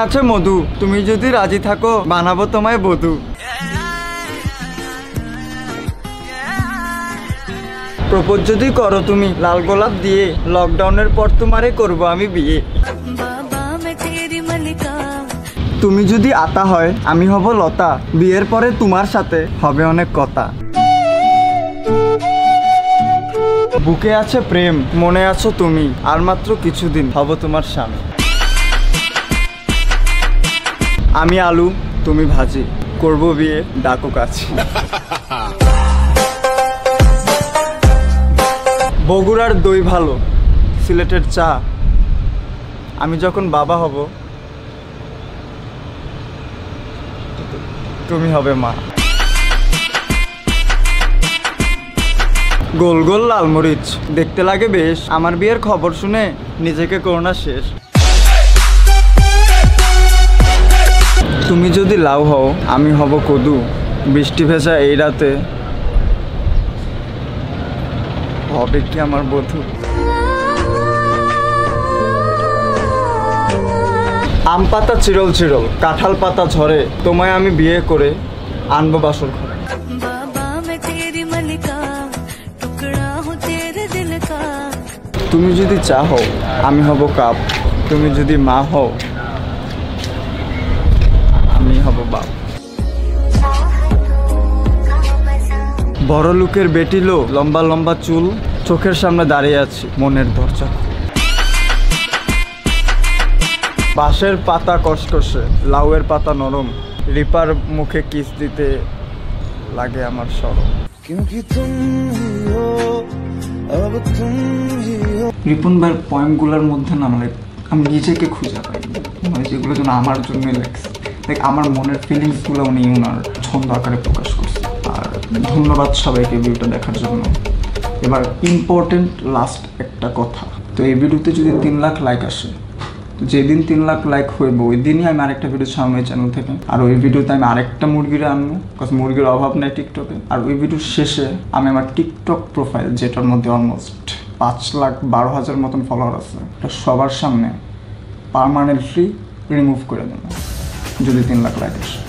আছে মধু, তুমি যদি রাজি থাকো বানাবো তোমায় বধূ। প্রপোজ যদি করো তুমি লাল গোলাপ দিয়ে, লকডাউনের পর তোমারে করব আমি বিয়ে। তুমি যদি আতা হয় আমি হব লতা, বিয়ের পরে তোমার সাথে হবে অনেক কথা। বুকে আছে প্রেম, মনে আছো তুমি, আর মাত্র কিছুদিন হব তোমার স্বামী। আমি আলু তুমি ভাজি, করব বিয়ে ডাকো কাছে। বগুড়ার দই ভালো, সিলেটের চা, আমি যখন বাবা হব তুমি হবে মা। গোল গোল লাল মরিচ দেখতে লাগে বেশ, আমার বিয়ের খবর শুনে নিজেকে করোনা শেষ। তুমি যদি লাউ হও আমি হব কদু, বৃষ্টি ভেজা এই রাতে হবে কি আমার বধূ। আম পাতা চিরল চিরল, কাঁঠাল পাতা ঝরে, তোমায় আমি বিয়ে করে আনবো বাসর ঘরে। তুমি যদি চা হও আমি হব কাপ, তুমি যদি মা হও আমি হব বাপ। বড় লোকের বেটি লো, লম্বা লম্বা চুল, চোখের সামনে দাঁড়িয়ে আছি মনের দরজা। বাঁশের পাতা কসকসে, লাউয়ের পাতা নরম, রিপার মুখে কিস দিতে লাগে আমার শরম। রিপন ভাইয়ের পয়েমগুলোর মধ্যে না মানে আমি নিজেকে খুঁজে পাই, মানে যেগুলো যেন আমার জন্য লেখছে, লাইক আমার মনের ফিলিংসগুলো উনি ওনার ছন্দ আকারে প্রকাশ করছে। আর ধন্যবাদ সবাইকে ভিডিওটা দেখার জন্য। এবার ইম্পর্টেন্ট লাস্ট একটা কথা, তো এই ভিডিওতে যদি 3 লাখ লাইক আসে, যেদিন 3 লাখ লাইক হইব ওই দিনই আমি আরেকটা ভিডিও ছাড়বো এই চ্যানেল থেকে। আর ওই ভিডিওতে আমি আরেকটা মুরগির আনবো, কারণ মুরগির অভাব নেই টিকটকে। আর ওই ভিডিওর শেষে আমি আমার টিকটক প্রোফাইল, যেটার মধ্যে অলমোস্ট 5,12,000 মতন ফলোয়ার আছে, এটা সবার সামনে পার্মানেন্টলি রিমুভ করে দেবো যদি 3 লাখ লাইক আসে।